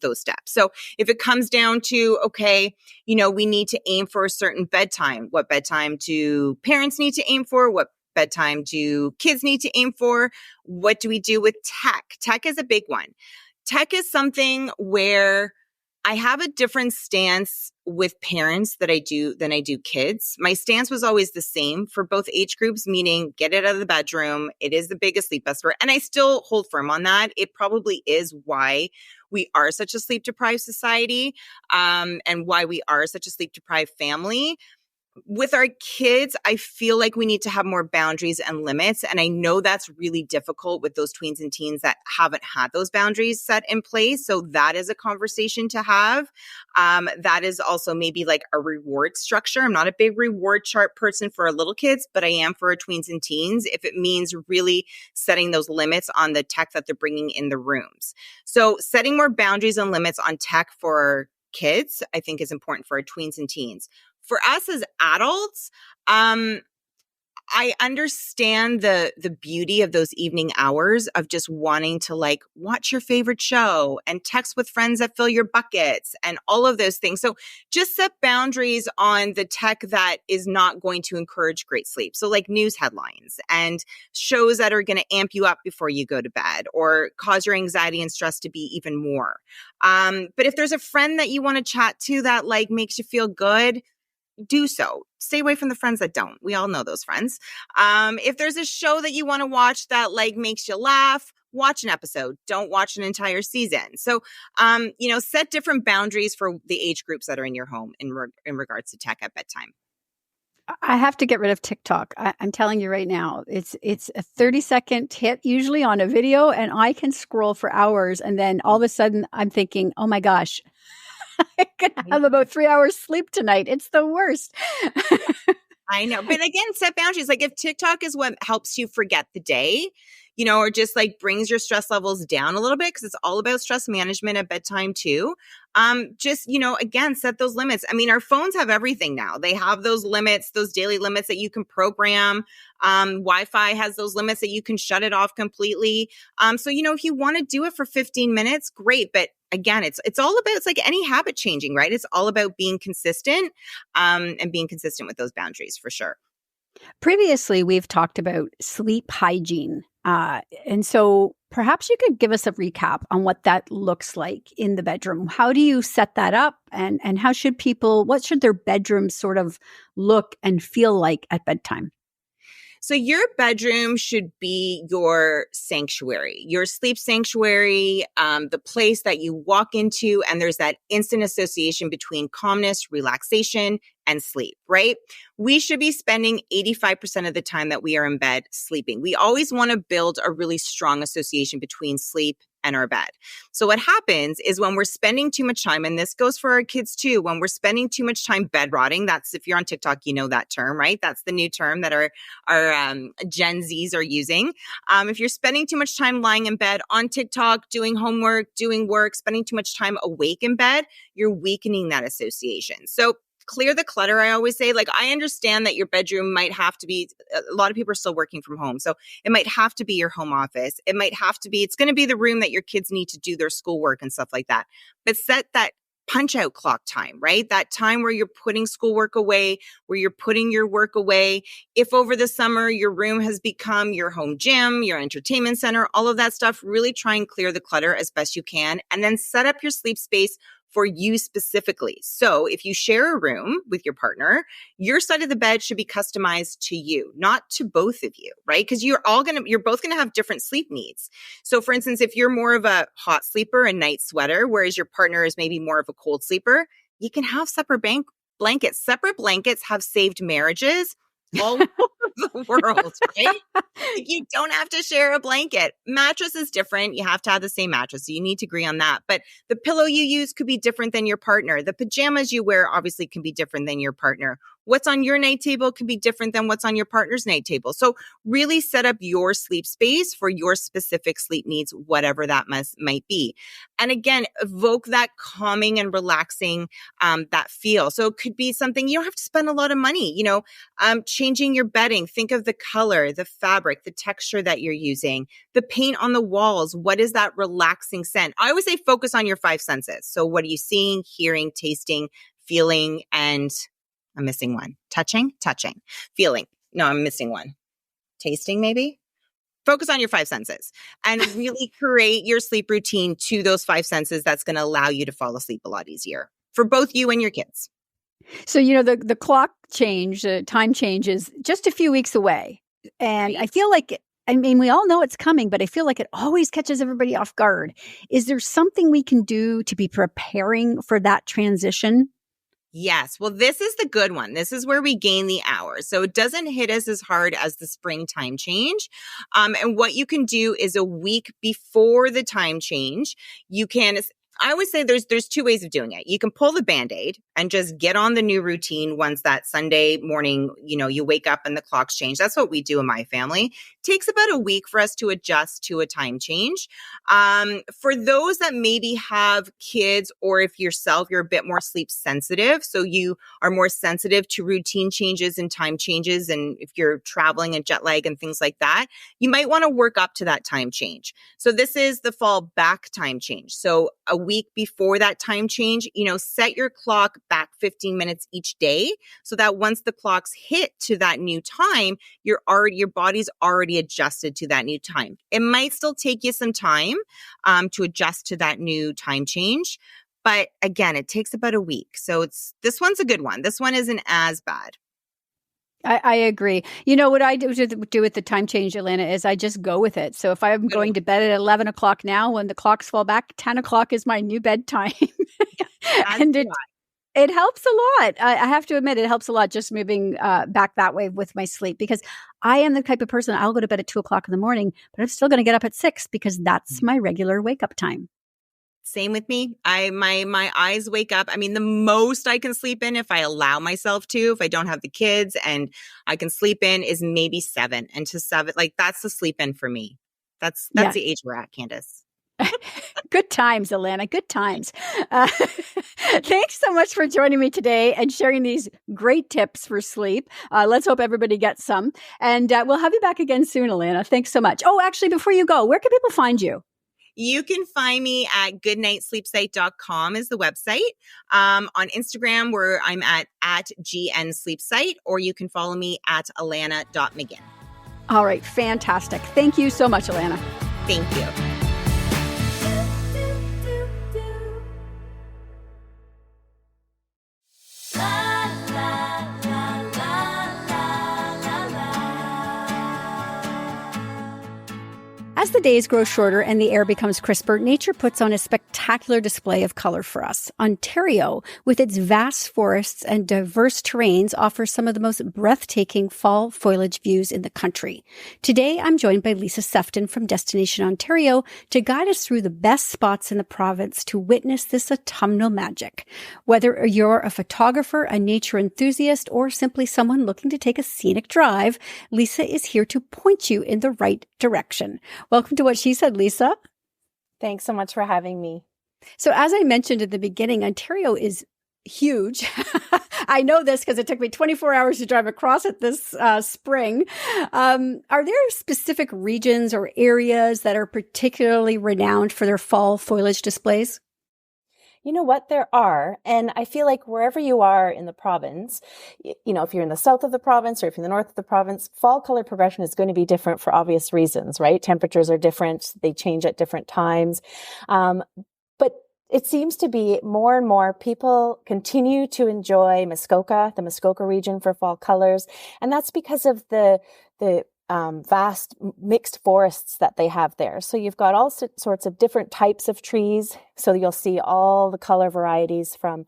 those steps. So if it comes down to, okay, we need to aim for a certain bedtime, what bedtime do parents need to aim for? What bedtime do kids need to aim for? What do we do with tech? Tech is a big one. Tech is something where I have a different stance with parents than I do kids. My stance was always the same for both age groups, meaning get it out of the bedroom. It is the biggest sleep buster. And I still hold firm on that. It probably is why we are such a sleep deprived society and why we are such a sleep deprived family. With our kids, I feel like we need to have more boundaries and limits. And I know that's really difficult with those tweens and teens that haven't had those boundaries set in place. So that is a conversation to have. That is also maybe like a reward structure. I'm not a big reward chart person for our little kids, but I am for our tweens and teens if it means really setting those limits on the tech that they're bringing in the rooms. So setting more boundaries and limits on tech for our kids, I think is important for our tweens and teens. For us as adults, I understand the beauty of those evening hours of just wanting to watch your favorite show and text with friends that fill your buckets and all of those things. So just set boundaries on the tech that is not going to encourage great sleep. So like news headlines and shows that are going to amp you up before you go to bed or cause your anxiety and stress to be even more. But if there's a friend that you want to chat to that makes you feel good, do so. Stay away from the friends that don't. We all know those friends. If there's a show that you want to watch that like makes you laugh, watch an episode. Don't watch an entire season. So, set different boundaries for the age groups that are in your home in regards to tech at bedtime. I have to get rid of TikTok. I'm telling you right now, it's a 30-second hit usually on a video, and I can scroll for hours. And then all of a sudden I'm thinking, oh my gosh, I could have about 3 hours sleep tonight. It's the worst. I know. But again, set boundaries. Like if TikTok is what helps you forget the day, or just like brings your stress levels down a little bit, because it's all about stress management at bedtime too. Again, set those limits. I mean, our phones have everything now. They have those limits, those daily limits that you can program. Wi-Fi has those limits that you can shut it off completely. If you want to do it for 15 minutes, great. But again, it's all about, it's like any habit changing, right? It's all about being consistent, and being consistent with those boundaries for sure. Previously, we've talked about sleep hygiene. And so perhaps you could give us a recap on what that looks like in the bedroom. How do you set that up? And what should their bedroom sort of look and feel like at bedtime? So your bedroom should be your sanctuary, your sleep sanctuary, the place that you walk into, and there's that instant association between calmness, relaxation, and sleep, right? We should be spending 85% of the time that we are in bed sleeping. We always want to build a really strong association between sleep and our bed. So what happens is when we're spending too much time, and this goes for our kids too, when we're spending too much time bed rotting, that's, if you're on TikTok, you know that term, right? That's the new term that our Gen Zs are using. If you're spending too much time lying in bed on TikTok, doing homework, doing work, spending too much time awake in bed, you're weakening that association. So clear the clutter. I always say, like, I understand that your bedroom might have to be, a lot of people are still working from home. So it might have to be your home office. It might have to be, it's going to be the room that your kids need to do their schoolwork and stuff like that. But set that punch out clock time, right? That time where you're putting schoolwork away, where you're putting your work away. If over the summer, your room has become your home gym, your entertainment center, all of that stuff, really try and clear the clutter as best you can. And then set up your sleep space for you specifically. So if you share a room with your partner, your side of the bed should be customized to you, not to both of you, right? Because you're both going to have different sleep needs. So for instance, if you're more of a hot sleeper, a night sweater, whereas your partner is maybe more of a cold sleeper, you can have separate blankets. Separate blankets have saved marriages all over the world, right? You don't have to share a blanket. Mattress is different. You have to have the same mattress. So you need to agree on that. But the pillow you use could be different than your partner. The pajamas you wear obviously can be different than your partner. What's on your night table could be different than what's on your partner's night table. So really set up your sleep space for your specific sleep needs, whatever that might be. And again, evoke that calming and relaxing, that feel. So it could be something, you don't have to spend a lot of money, changing your bedding. Think of the color, the fabric, the texture that you're using, the paint on the walls. What is that relaxing scent? I always say focus on your 5 senses. So what are you seeing, hearing, tasting, feeling, and I'm missing one. Touching, feeling. No, I'm missing one. Tasting, maybe? Focus on your 5 senses and really create your sleep routine to those 5 senses. That's going to allow you to fall asleep a lot easier for both you and your kids. So, the clock change, time change is just a few weeks away. And right. I feel like, we all know it's coming, but I feel like it always catches everybody off guard. Is there something we can do to be preparing for that transition? Yes. Well, this is the good one. This is where we gain the hours. So it doesn't hit us as hard as the springtime change. And what you can do is a week before the time change, I always say there's 2 ways of doing it. You can pull the Band-Aid and just get on the new routine once that Sunday morning, you wake up and the clocks change. That's what we do in my family. It takes about a week for us to adjust to a time change. For those that maybe have kids, or if yourself, you're a bit more sleep sensitive, so you are more sensitive to routine changes and time changes, and if you're traveling and jet lag and things like that, you might want to work up to that time change. So this is the fall back time change. So a week before that time change, set your clock back 15 minutes each day so that once the clocks hit to that new time, your body's already adjusted to that new time. It might still take you some time to adjust to that new time change, But again, it takes about a week. So this one's a good one. This one isn't as bad. I agree. You know, what I do with the time change, Alanna, is I just go with it. So if I'm going to bed at 11 o'clock now, when the clocks fall back, 10 o'clock is my new bedtime. And it helps a lot. I have to admit, it helps a lot just moving back that way with my sleep, because I am the type of person, I'll go to bed at 2 o'clock in the morning, but I'm still going to get up at 6 because that's my regular wake up time. Same with me. My eyes wake up. I mean, the most I can sleep in, if I allow myself to, if I don't have the kids and I can sleep in, is maybe 7. And to 7, like, that's the sleep in for me. That's the age we're at, Candace. Good times, Alanna. Good times. Thanks so much for joining me today and sharing these great tips for sleep. Let's hope everybody gets some. And we'll have you back again soon, Alanna. Thanks so much. Oh, actually, before you go, where can people find you? You can find me at goodnightsleepsite.com is the website. On Instagram, where I'm at GNSleepsite, or you can follow me at alanna.mcginn. All right. Fantastic. Thank you so much, Alanna. Thank you. As the days grow shorter and the air becomes crisper, nature puts on a spectacular display of color for us. Ontario, with its vast forests and diverse terrains, offers some of the most breathtaking fall foliage views in the country. Today, I'm joined by Liisa Sefton from Destination Ontario to guide us through the best spots in the province to witness this autumnal magic. Whether you're a photographer, a nature enthusiast, or simply someone looking to take a scenic drive, Liisa is here to point you in the right direction. Welcome to What She Said, Liisa. Thanks so much for having me. So as I mentioned at the beginning, Ontario is huge. I know this because it took me 24 hours to drive across it this spring. Are there specific regions or areas that are particularly renowned for their fall foliage displays? You know what? There are. And I feel like wherever you are in the province, you know, if you're in the south of the province or if you're in the north of the province, fall color progression is going to be different for obvious reasons, right? Temperatures are different. They change at different times. But it seems to be more and more people continue to enjoy Muskoka, the Muskoka region, for fall colors. And that's because of the vast mixed forests that they have there. So you've got all sorts of different types of trees. So you'll see all the color varieties from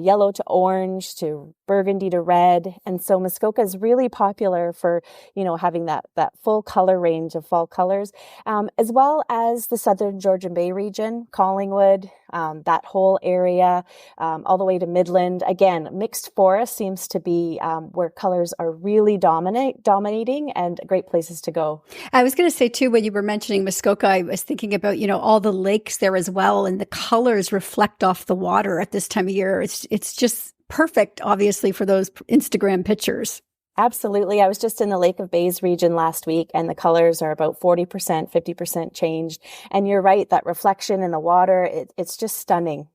yellow to orange to burgundy to red. And so Muskoka is really popular for, you know, having that full color range of fall colors, as well as the southern Georgian Bay region, Collingwood, that whole area, all the way to Midland. Again, mixed forest seems to be where colors are really dominating and great places to go. I was going to say too, when you were mentioning Muskoka, I was thinking about, you know, all the lakes there as well, and the colors reflect off the water at this time of year. It's just perfect, obviously, for those Instagram pictures. Absolutely. I was just in the Lake of Bays region last week, and the colors are about 40%, 50% changed. And you're right, that reflection in the water, it's just stunning.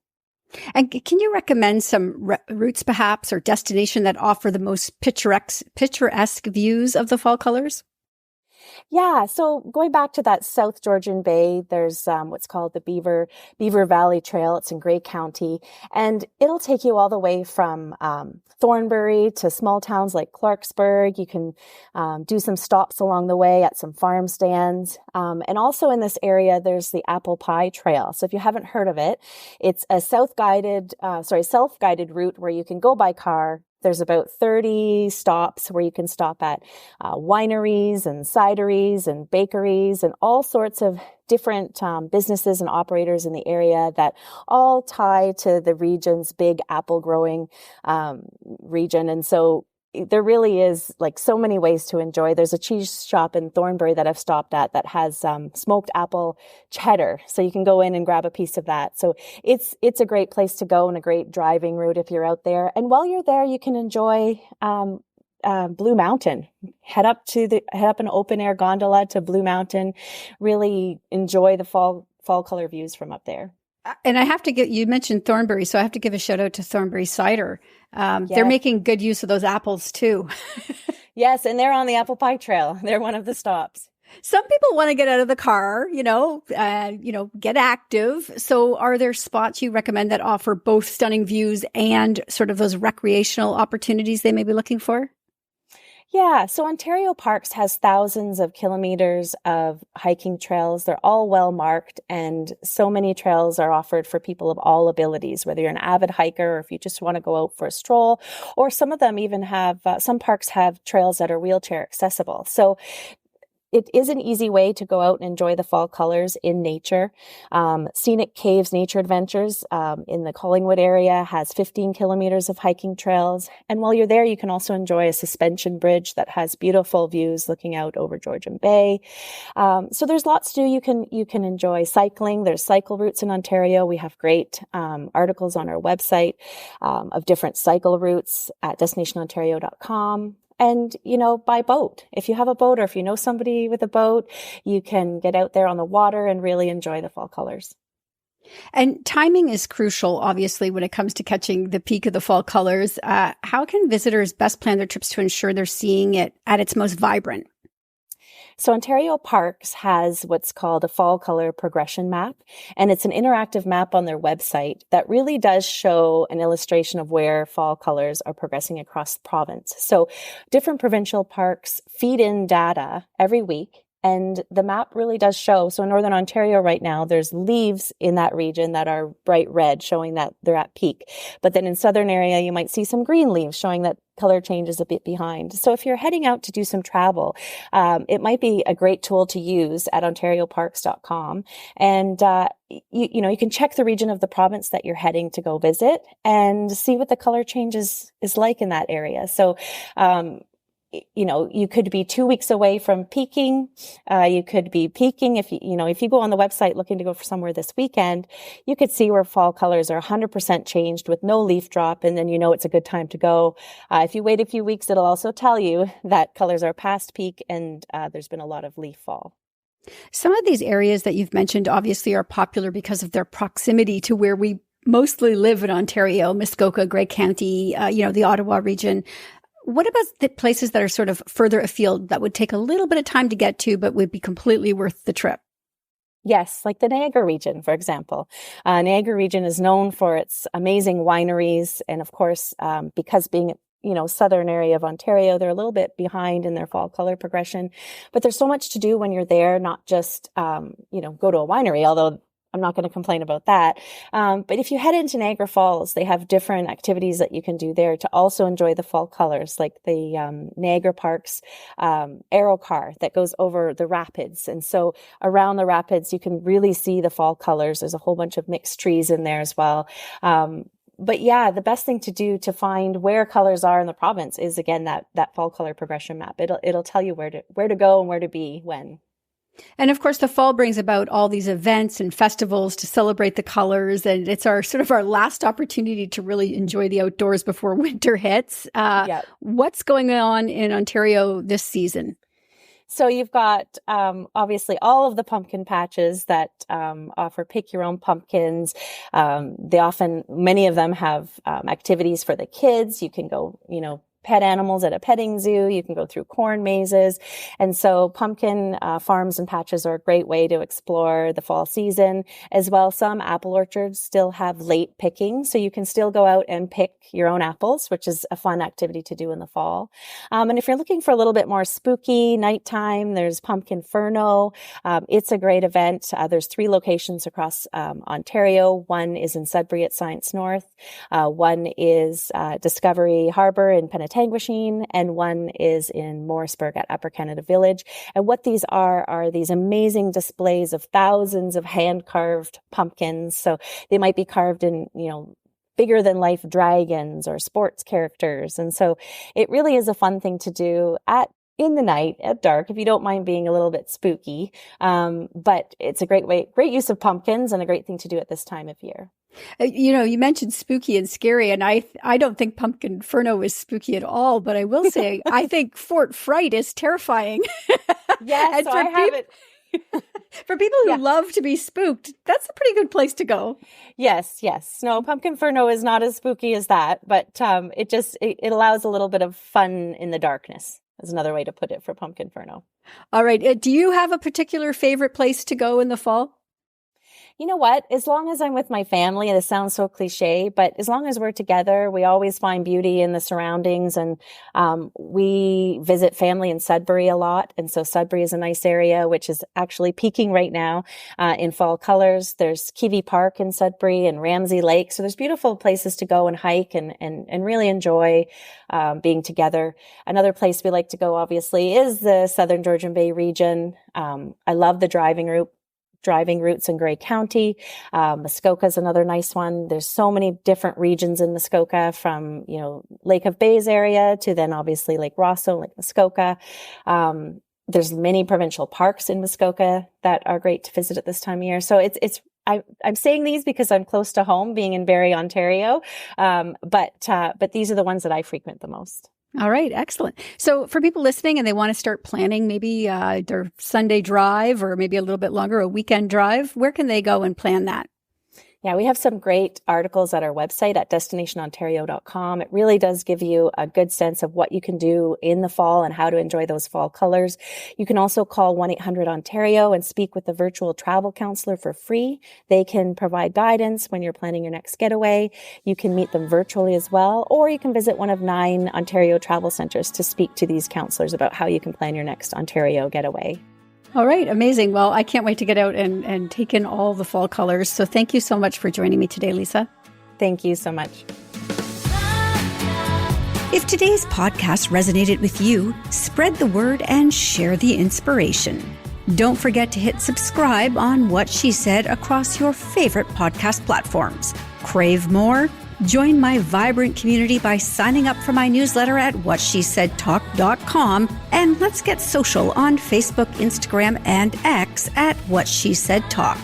And can you recommend some routes perhaps or destination that offer the most picturesque views of the fall colors? Yeah, so going back to that South Georgian Bay, there's what's called the Beaver Valley Trail. It's in Grey County, and it'll take you all the way from Thornbury to small towns like Clarksburg. You can do some stops along the way at some farm stands. And also in this area, there's the Apple Pie Trail. So if you haven't heard of it, it's a self-guided route where you can go by car. There's about 30 stops where you can stop at wineries and cideries and bakeries and all sorts of different businesses and operators in the area that all tie to the region's big apple growing region. And so there really is like so many ways to enjoy. There's a cheese shop in Thornbury that I've stopped at that has smoked apple cheddar. So you can go in and grab a piece of that. So it's a great place to go and a great driving route if you're out there. And while you're there, you can enjoy Blue Mountain. Head up an open air gondola to Blue Mountain. Really enjoy the fall color views from up there. And I have to you mentioned Thornbury, so I have to give a shout out to Thornbury Cider. They're making good use of those apples too. Yes, and they're on the Apple Pie Trail. They're one of the stops. Some people want to get out of the car, get active. So are there spots you recommend that offer both stunning views and sort of those recreational opportunities they may be looking for? Yeah, so Ontario Parks has thousands of kilometers of hiking trails. They're all well marked, and so many trails are offered for people of all abilities, whether you're an avid hiker or if you just want to go out for a stroll, or some of them even have, some parks have trails that are wheelchair accessible. So it is an easy way to go out and enjoy the fall colors in nature. Scenic Caves Nature Adventures in the Collingwood area has 15 kilometers of hiking trails. And while you're there, you can also enjoy a suspension bridge that has beautiful views looking out over Georgian Bay. So there's lots to do. You can enjoy cycling. There's cycle routes in Ontario. We have great articles on our website of different cycle routes at destinationontario.com. And, by boat. If you have a boat or if you know somebody with a boat, you can get out there on the water and really enjoy the fall colors. And timing is crucial, obviously, when it comes to catching the peak of the fall colors. How can visitors best plan their trips to ensure they're seeing it at its most vibrant? So Ontario Parks has what's called a fall color progression map, and it's an interactive map on their website that really does show an illustration of where fall colors are progressing across the province. So different provincial parks feed in data every week. And the map really does show. So in Northern Ontario right now, there's leaves in that region that are bright red, showing that they're at peak. But then in Southern area, you might see some green leaves showing that color change is a bit behind. So if you're heading out to do some travel, it might be a great tool to use at ontarioparks.com. And, you can check the region of the province that you're heading to go visit and see what the color change is like in that area. So, you could be 2 weeks away from peaking. You could be peaking if you go on the website looking to go for somewhere this weekend, you could see where fall colors are 100% changed with no leaf drop. And then, it's a good time to go. If you wait a few weeks, it'll also tell you that colors are past peak and there's been a lot of leaf fall. Some of these areas that you've mentioned obviously are popular because of their proximity to where we mostly live in Ontario, Muskoka, Grey County, the Ottawa region. What about the places that are sort of further afield that would take a little bit of time to get to, but would be completely worth the trip? Yes, like the Niagara region, for example. Niagara region is known for its amazing wineries. And of course, because being southern area of Ontario, they're a little bit behind in their fall color progression. But there's so much to do when you're there, not just, go to a winery, although I'm not going to complain about that. But if you head into Niagara Falls, they have different activities that you can do there to also enjoy the fall colors, like the Niagara Parks aero car that goes over the rapids. And so around the rapids, you can really see the fall colors. There's a whole bunch of mixed trees in there as well. But yeah, the best thing to do to find where colors are in the province is, again, that fall color progression map. It'll tell you where to go and where to be when. And of course, the fall brings about all these events and festivals to celebrate the colors. And it's our last opportunity to really enjoy the outdoors before winter hits. What's going on in Ontario this season? So you've got obviously all of the pumpkin patches that offer pick your own pumpkins. Many of them have activities for the kids. You can go, pet animals at a petting zoo. You can go through corn mazes. And so pumpkin farms and patches are a great way to explore the fall season. As well, some apple orchards still have late picking, so you can still go out and pick your own apples, which is a fun activity to do in the fall. And if you're looking for a little bit more spooky nighttime, there's Pumpkin Furno. It's a great event. There's 3 locations across Ontario. One is in Sudbury at Science North. One is Discovery Harbour in Penetanguishene, and one is in Morrisburg at Upper Canada Village. And what these are these amazing displays of thousands of hand-carved pumpkins. So they might be carved in, bigger than life dragons or sports characters. And so it really is a fun thing to do in the night at dark, if you don't mind being a little bit spooky. But it's a great use of pumpkins and a great thing to do at this time of year. You mentioned spooky and scary, and I don't think Pumpkin Furno is spooky at all, but I will say I think Fort Fright is terrifying. Yes, and so I have it. For people who love to be spooked, that's a pretty good place to go. Yes. No, Pumpkin Furno is not as spooky as that, but it allows a little bit of fun in the darkness. is another way to put it for Pumpkinferno. All right. Do you have a particular favorite place to go in the fall? You know what? As long as I'm with my family, this sounds so cliche, but as long as we're together, we always find beauty in the surroundings. And we visit family in Sudbury a lot. And so Sudbury is a nice area, which is actually peaking right now in fall colors. There's Kiwi Park in Sudbury and Ramsey Lake. So there's beautiful places to go and hike and really enjoy being together. Another place we like to go, obviously, is the Southern Georgian Bay region. I love the driving routes in Grey County. Muskoka is another nice one. There's so many different regions in Muskoka, from, Lake of Bays area to then obviously Lake Rosso, Lake Muskoka. There's many provincial parks in Muskoka that are great to visit at this time of year. So I'm saying these because I'm close to home, being in Barrie, Ontario. But these are the ones that I frequent the most. All right. Excellent. So for people listening and they want to start planning maybe their Sunday drive or maybe a little bit longer, a weekend drive, where can they go and plan that? Yeah, we have some great articles at our website at destinationontario.com. It really does give you a good sense of what you can do in the fall and how to enjoy those fall colors. You can also call 1-800-ONTARIO and speak with a virtual travel counselor for free. They can provide guidance when you're planning your next getaway. You can meet them virtually as well, or you can visit one of 9 Ontario travel centers to speak to these counselors about how you can plan your next Ontario getaway. All right. Amazing. Well, I can't wait to get out and take in all the fall colors. So thank you so much for joining me today, Liisa. Thank you so much. If today's podcast resonated with you, spread the word and share the inspiration. Don't forget to hit subscribe on What She Said across your favorite podcast platforms. Crave more? Join my vibrant community by signing up for my newsletter at whatshesaidtalk.com, and let's get social on Facebook, Instagram, and X at What She Said Talk.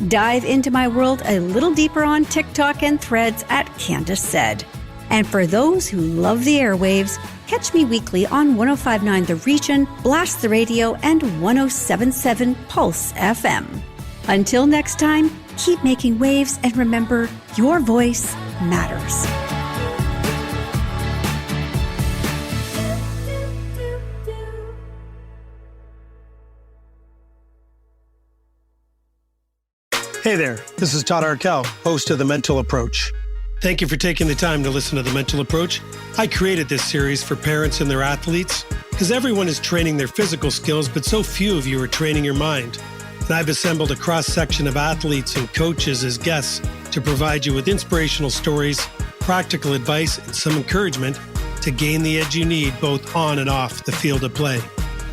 Dive into my world a little deeper on TikTok and Threads at Candace Said. And for those who love the airwaves, catch me weekly on 105.9 The Region, Blast the Radio, and 107.7 Pulse FM. Until next time, keep making waves and remember, your voice matters. Hey there, this is Todd Arkell, host of The Mental Approach. Thank you for taking the time to listen to The Mental Approach. I created this series for parents and their athletes because everyone is training their physical skills, but so few of you are training your mind. And I've assembled a cross-section of athletes and coaches as guests to provide you with inspirational stories, practical advice, and some encouragement to gain the edge you need both on and off the field of play.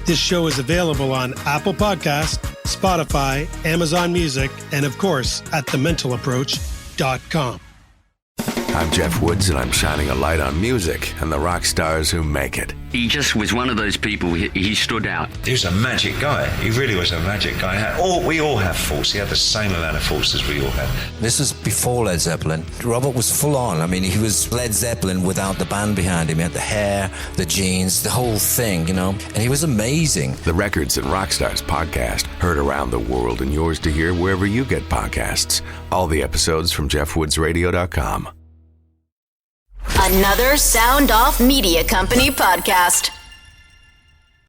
This show is available on Apple Podcasts, Spotify, Amazon Music, and of course at thementalapproach.com. I'm Jeff Woods, and I'm shining a light on music and the rock stars who make it. He just was one of those people, he stood out. He was a magic guy. He really was a magic guy. We all have faults. He had the same amount of faults as we all had. This was before Led Zeppelin. Robert was full on. I mean, he was Led Zeppelin without the band behind him. He had the hair, the jeans, the whole thing, and he was amazing. The Records and Rockstars podcast, heard around the world and yours to hear wherever you get podcasts. All the episodes from JeffWoodsRadio.com. Another Sound Off Media Company podcast.